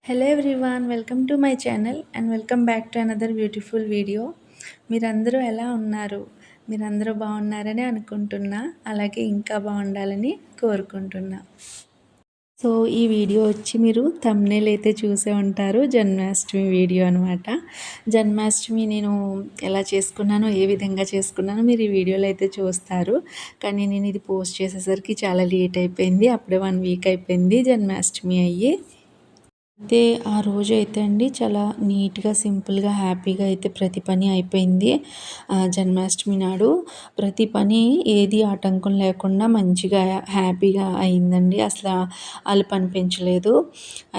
Hello everyone, welcome to my channel and welcome back to another beautiful video. మీరందరూ ఎలా ఉన్నారు? మీరందరూ బాగున్నారని అనుకుంటున్నా. అలాగే ఇంకా బాగుండాలని కోరుకుంటున్నా. సో ఈ వీడియో వచ్చి మీరు థంబ్నెయిల్ అయితే చూసే ఉంటారు. జన్మాష్టమి వీడియో అనమాట. జన్మాష్టమి నేను ఎలా చేసుకున్నానో, ఏ విధంగా చేసుకున్నానో మీరు ఈ వీడియోలో అయితే చూస్తారు. కానీ నేను ఇది పోస్ట్ చేసేసరికి చాలా లేట్ అయిపోయింది. అప్పుడే 1 వీక్ అయిపోయింది జన్మాష్టమి అయ్యి. అయితే ఆ రోజైతే అండి చాలా నీట్‌గా, సింపుల్‌గా, హ్యాపీగా అయితే ప్రతి పని అయిపోయింది. జన్మాష్టమి నాడు ప్రతి పని ఏది ఆటంకం లేకుండా మంచిగా హ్యాపీగా అయిందండి. అలుపు అనిపించలేదు.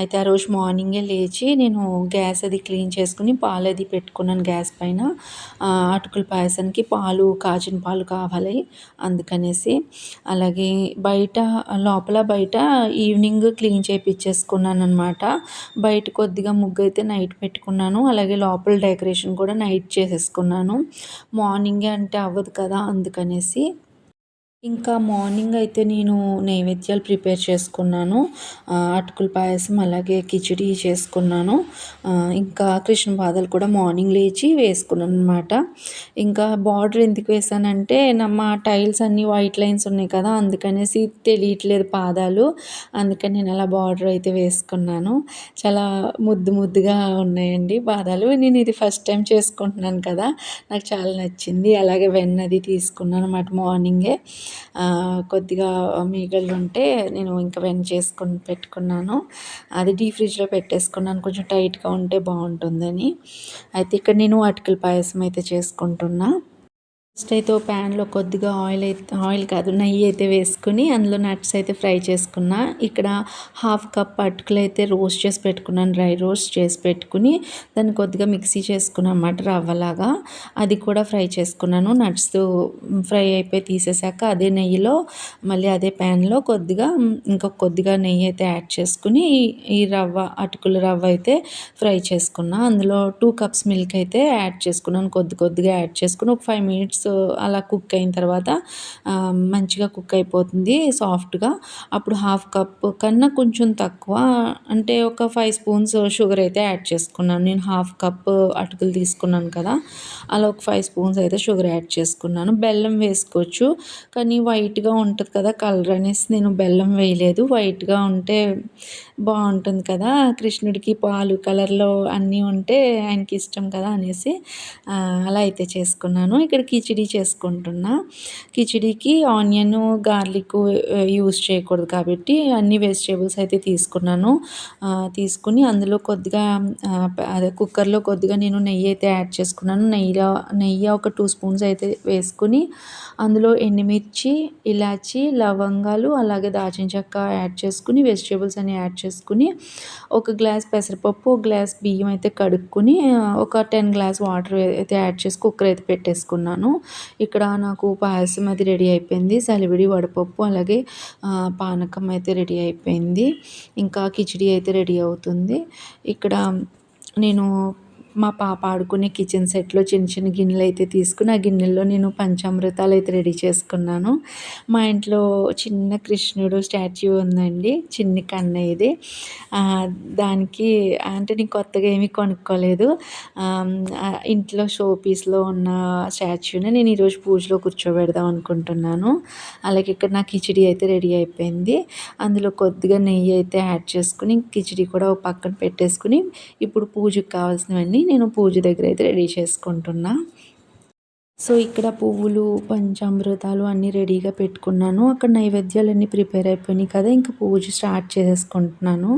అయితే ఆ రోజు మార్నింగే లేచి నేను గ్యాస్ అది క్లీన్ చేసుకుని పాలది పెట్టుకున్నాను గ్యాస్ పైన. అటుకుల పాయసానికి కాచిన పాలు కావాలి అందుకనేసి. అలాగే లోపల బయట ఈవినింగ్ క్లీన్ చేపిచ్చేసుకున్నాననమాట. బయట కొద్దిగా ముగ్గైతే నైట్ పెట్టుకున్నాను. అలాగే లోపల డెకరేషన్ కూడా నైట్ చేసేసుకున్నాను. మార్నింగే అంటే అవ్వదు కదా అందుకనేసి. ఇంకా మార్నింగ్ అయితే నేను నైవేద్యాలు ప్రిపేర్ చేసుకున్నాను. అటుకుల పాయసం అలాగే కిచిడి చేసుకున్నాను. ఇంకా కృష్ణ పాదాలు కూడా మార్నింగ్ లేచి వేసుకున్నాననమాట. ఇంకా బార్డర్ ఎందుకు వేసానంటే మా టైల్స్ అన్నీ వైట్ లైన్స్ ఉన్నాయి కదా అందుకనేసి తెలియట్లేదు పాదాలు. అందుకని నేను అలా బార్డర్ అయితే వేసుకున్నాను. చాలా ముద్దుగా ఉన్నాయండి పాదాలు. నేను ఇది ఫస్ట్ టైం చేసుకుంటున్నాను కదా, నాకు చాలా నచ్చింది. అలాగే వెన్న అది తీసుకున్నాను అన్నమాట మార్నింగే. కొద్దిగా మీగళ్ళుంటే నేను ఇంకా వెన్న చేసుకొని పెట్టుకున్నాను. అది డీప్ ఫ్రిడ్జ్‌లో పెట్టేసుకున్నాను కొంచెం టైట్‌గా ఉంటే బాగుంటుందని. అయితే ఇక్కడ నేను అటుకుల పాయసం అయితే చేసుకుంటున్నా. ఫస్ట్ అయితే ఓ ప్యాన్లో కొద్దిగా ఆయిల్ కాదు నెయ్యి అయితే వేసుకుని అందులో నట్స్ అయితే ఫ్రై చేసుకున్నా. ఇక్కడ హాఫ్ కప్ అటుకులు అయితే రోస్ట్ చేసి పెట్టుకున్నాను, డ్రై రోస్ట్ చేసి పెట్టుకుని దాన్ని కొద్దిగా మిక్సీ చేసుకున్నాను అన్నమాట రవ్వలాగా. అది కూడా ఫ్రై చేసుకున్నాను. నట్స్ ఫ్రై అయిపోయి తీసేసాక అదే నెయ్యిలో మళ్ళీ అదే ప్యాన్లో కొద్దిగా నెయ్యి అయితే యాడ్ చేసుకుని ఈ అటుకుల రవ్వ అయితే ఫ్రై చేసుకున్నా. అందులో 2 కప్స్ మిల్క్ అయితే యాడ్ చేసుకున్నాను. కొద్దిగా యాడ్ చేసుకుని ఒక 5 మినిట్స్ అలా కుక్ అయిన తర్వాత మంచిగా కుక్ అయిపోతుంది సాఫ్ట్‌గా. అప్పుడు హాఫ్ కప్ కన్నా కొంచెం తక్కువ అంటే ఒక 5 స్పూన్స్ షుగర్ అయితే యాడ్ చేసుకున్నాను. నేను హాఫ్ కప్ అటుకులు తీసుకున్నాను కదా, అలా ఒక 5 స్పూన్స్ అయితే షుగర్ యాడ్ చేసుకున్నాను. బెల్లం వేసుకోవచ్చు కానీ వైట్‌గా ఉంటుంది కదా కలర్ అనేసి నేను బెల్లం వేయలేదు. వైట్‌గా ఉంటే బాగుంటుంది కదా, కృష్ణుడికి పాలు కలర్‌లో అన్నీ ఉంటే ఆయనకి ఇష్టం కదా అనేసి అలా అయితే చేసుకున్నాను. ఇక్కడ కిచిడి చేసుకుంటున్నా. కిచిడికి ఆనియన్, గార్లిక్ యూస్ చేయకూడదు కాబట్టి అన్ని వెజిటేబుల్స్ అయితే తీసుకున్నాను. తీసుకుని అందులో కొద్దిగా అదే కుక్కర్లో కొద్దిగా నేను నెయ్యి అయితే యాడ్ చేసుకున్నాను. నెయ్యి ఒక 2 స్పూన్స్ అయితే వేసుకుని అందులో ఎండుమిర్చి, ఇలాచి, లవంగాలు అలాగే దాల్చిన చెక్క యాడ్ చేసుకుని వెజిటేబుల్స్ అన్ని యాడ్ చేసుకుని ఒక గ్లాస్ పెసరపప్పు, ఒక గ్లాస్ బియ్యం అయితే కడుక్కుని ఒక 10 గ్లాస్ వాటర్ అయితే యాడ్ చేసి కుక్కర్ అయితే పెట్టేసుకున్నాను. ఇక్కడ నాకు పాయసం అది రెడీ అయిపోయింది. సలివిడి, వడపప్పు అలాగే పానకం అయితే రెడీ అయిపోయింది. ఇంకా కిచిడి అయితే రెడీ అవుతుంది. ఇక్కడ నేను మా పాప ఆడుకునే కిచెన్ సెట్‌లో చిన్న గిన్నెలు అయితే తీసుకొని ఆ గిన్నెల్లో నేను పంచామృతాలు అయితే రెడీ చేసుకున్నాను. మా ఇంట్లో చిన్న కృష్ణుడు స్టాచ్యూ ఉందండి. చిన్ని కన్నయ్యది. దానికి అంటే నేను కొత్తగా ఏమీ కొనుక్కోలేదు. ఇంట్లో షో పీస్‌లో ఉన్న స్టాచ్యూని నేను ఈరోజు పూజలో కూర్చోబెడదాం అనుకుంటున్నాను. అలాగే ఇక్కడ నా కిచిడి అయితే రెడీ అయిపోయింది. అందులో కొద్దిగా నెయ్యి అయితే యాడ్ చేసుకుని కిచిడి కూడా ఒక పక్కన పెట్టేసుకుని ఇప్పుడు పూజకి కావాల్సినవన్నీ నేను పూజ దగ్గర అయితే రెడీ చేసుకుంటున్నా. సో ఇక్కడ పువ్వులు, పంచామృతాలు అన్నీ రెడీగా పెట్టుకున్నాను. అక్కడ నైవేద్యాలన్నీ ప్రిపేర్ అయిపోయినాయి కదా, ఇంకా పూజ స్టార్ట్ చేసేసుకుంటున్నాను.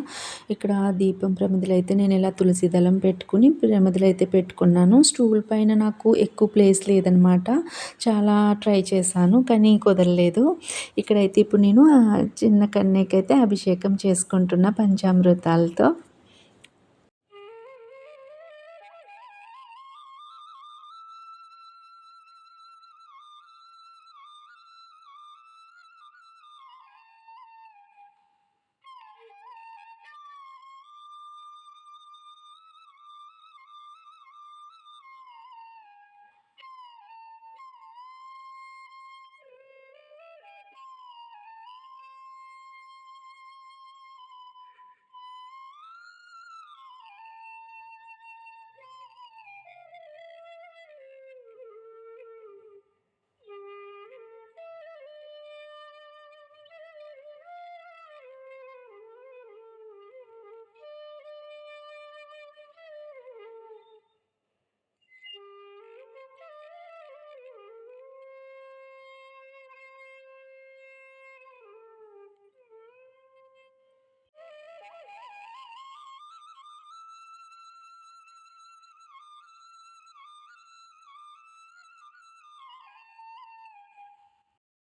ఇక్కడ దీపం ప్రమిదలైతే నేను ఇలా తులసి దళం పెట్టుకుని ప్రమిదలైతే పెట్టుకున్నాను. స్టూల్ పైన నాకు ఎక్కువ ప్లేస్ లేదనమాట. చాలా ట్రై చేశాను కానీ కుదరలేదు. ఇక్కడైతే ఇప్పుడు నేను చిన్న కన్యకైతే అభిషేకం చేసుకుంటున్నా పంచామృతాలతో.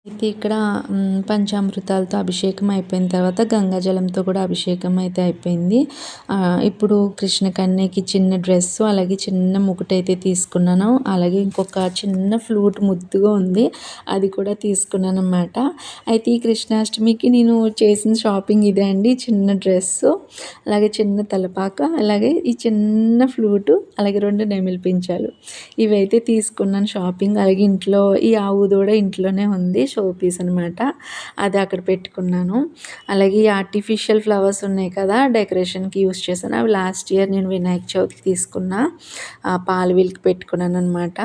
అయితే ఇక్కడ పంచామృతాలతో అభిషేకం అయిపోయిన తర్వాత గంగాజలంతో కూడా అభిషేకం అయితే అయిపోయింది. ఇప్పుడు కృష్ణ కన్యకి చిన్న డ్రెస్సు, అలాగే చిన్న ముకుటైతే తీసుకున్నాను. అలాగే ఇంకొక చిన్న ఫ్లూట్ ముద్దుగా ఉంది. అది కూడా తీసుకున్నాననమాట. అయితే ఈ కృష్ణాష్టమికి నేను చేసిన షాపింగ్ ఇదే అండి. చిన్న డ్రెస్సు, అలాగే చిన్న తలపాక, అలాగే ఈ చిన్న ఫ్లూటు, అలాగే 2 నెమిలి పించాలు ఇవైతే తీసుకున్నాను షాపింగ్. అలాగే ఇంట్లో ఈ ఆవు దూడ ఇంట్లోనే ఉంది. షో పీస్ అనమాట. అది అక్కడ పెట్టుకున్నాను. అలాగే ఈ ఆర్టిఫిషియల్ ఫ్లవర్స్ ఉన్నాయి కదా, డెకరేషన్కి యూస్ చేశాను. అవి లాస్ట్ ఇయర్ నేను వినాయక చవితికి తీసుకున్న పాల వీల్కి పెట్టుకున్నాను అనమాట.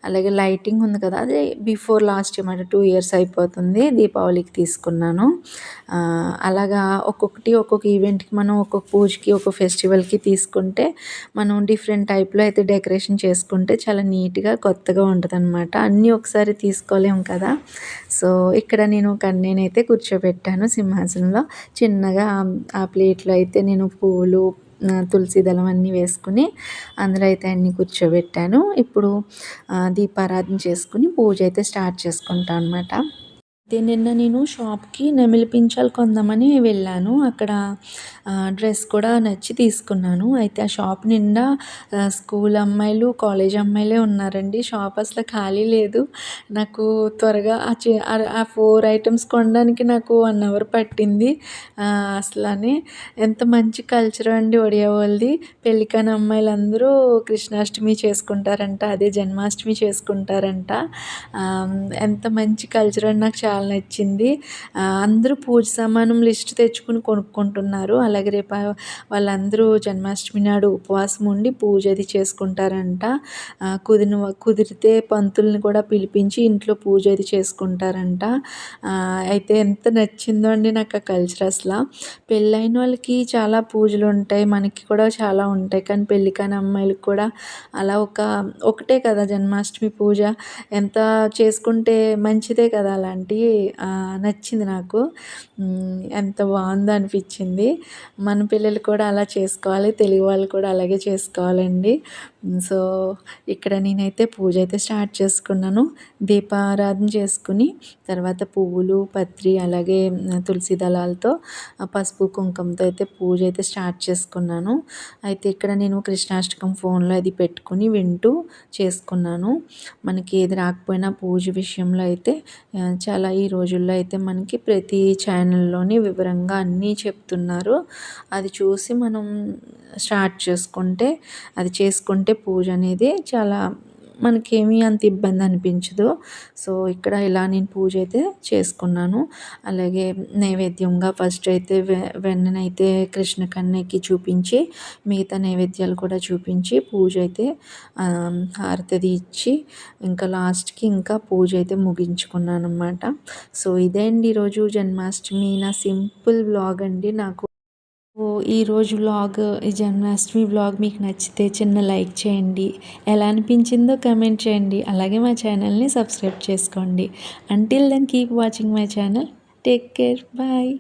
అలాగే లైటింగ్ ఉంది కదా, అది బిఫోర్ లాస్ట్ ఇయర్ అన్నమాట. 2 ఇయర్స్ అయిపోతుంది. దీపావళికి తీసుకున్నాను. అలాగా ఒక్కొక్కటి ఒక్కొక్క ఈవెంట్కి మనం ఒక్కొక్క పూజకి ఒక్కొక్క ఫెస్టివల్కి తీసుకుంటే మనం డిఫరెంట్ టైప్లో అయితే డెకరేషన్ చేసుకుంటే చాలా నీట్గా కొత్తగా ఉంటుంది అనమాట. అన్నీ ఒకసారి తీసుకోలేము కదా. సో ఇక్కడ నేను కన్యనైతే కూర్చోబెట్టాను సింహాసనంలో. చిన్నగా ఆ ప్లేట్లో అయితే నేను పువ్వులు, తులసి దళం అన్నీ వేసుకుని అందులో అయితే అన్నీ కూర్చోబెట్టాను. ఇప్పుడు దీపారాధన చేసుకుని పూజ అయితే స్టార్ట్ చేసుకుంటాను అనమాట. అయితే నిన్న నేను షాప్కి నెమిలి పించాలు కొందామని వెళ్ళాను. అక్కడ డ్రెస్ కూడా నచ్చి తీసుకున్నాను. అయితే ఆ షాప్ నిండా స్కూల్ అమ్మాయిలు, కాలేజ్ అమ్మాయిలే ఉన్నారండి. షాప్ అసలు ఖాళీ లేదు. నాకు త్వరగా ఆ 4 ఐటమ్స్ కొనడానికి నాకు 1 అవర్ పట్టింది. అసలని ఎంత మంచి కల్చర్ అండి ఒడియా వాళ్ళది. పెళ్ళి కాని అమ్మాయిలందరూ కృష్ణాష్టమి చేసుకుంటారంట, అదే జన్మాష్టమి చేసుకుంటారంట. ఎంత మంచి కల్చర్ అని నాకు చాలా నచ్చింది. అందరూ పూజ సామానం లిస్ట్ తెచ్చుకుని కొనుక్కుంటున్నారు. అలాగే రేపు వాళ్ళందరూ జన్మాష్టమి నాడు ఉపవాసం ఉండి పూజ అది చేసుకుంటారంట. కుదిరితే పంతుల్ని కూడా పిలిపించి ఇంట్లో పూజ అది చేసుకుంటారంట. అయితే ఎంత నచ్చిందో అండి నాకు ఆ కల్చర్ అసలు. పెళ్ళైన వాళ్ళకి చాలా పూజలు ఉంటాయి, మనకి కూడా చాలా ఉంటాయి. కానీ పెళ్ళి కాని అమ్మాయిలకు కూడా అలా ఒకటే కదా జన్మాష్టమి పూజ. ఎంత చేసుకుంటే మంచిదే కదా. అలాంటివి నచ్చింది నాకు. ఎంత బాగుందో అనిపించింది. మన పిల్లలు కూడా అలా చేసుకోవాలి, తెలుగు వాళ్ళు కూడా అలాగే చేసుకోవాలండి. సో ఇక్కడ నేనైతే పూజ అయితే స్టార్ట్ చేసుకున్నాను. దీపారాధన చేసుకుని తర్వాత పువ్వులు, పత్రి, అలాగే తులసి దళాలతో పసుపు కుంకుమతో అయితే పూజ అయితే స్టార్ట్ చేసుకున్నాను. అయితే ఇక్కడ నేను కృష్ణాష్టకం ఫోన్లో అది పెట్టుకుని వింటూ చేసుకున్నాను. మనకి ఏది రాకపోయినా పూజ విషయంలో అయితే చాలా ఈ రోజుల్లో అయితే మనకి ప్రతి ఛానల్లోని వివరంగా అన్నీ చెప్తున్నారు. అది చూసి మనం స్టార్ట్ చేసుకుంటే పూజ అనేది చాలా మనకేమీ అంత ఇబ్బంది అనిపించదు. సో ఇక్కడ ఇలా నేను పూజ అయితే చేసుకున్నాను. అలాగే నైవేద్యంగా ఫస్ట్ అయితే వెన్ననైతే కృష్ణ కన్యకి చూపించి మిగతా నైవేద్యాలు కూడా చూపించి పూజ అయితే హారతి ఇచ్చి ఇంకా లాస్ట్కి ఇంకా పూజ అయితే ముగించుకున్నాను అనమాట. సో ఇదే అండి ఈరోజు జన్మాష్టమి నా సింపుల్ వ్లాగ్ అండి. నాకు ఈరోజు వ్లాగ్, ఈ జన్మాష్టమి వ్లాగ్ మీకు నచ్చితే చిన్న లైక్ చేయండి. ఎలా అనిపించిందో కమెంట్ చేయండి. అలాగే మా ఛానల్ని సబ్స్క్రైబ్ చేసుకోండి. Until then keep watching my channel. Take care. Bye.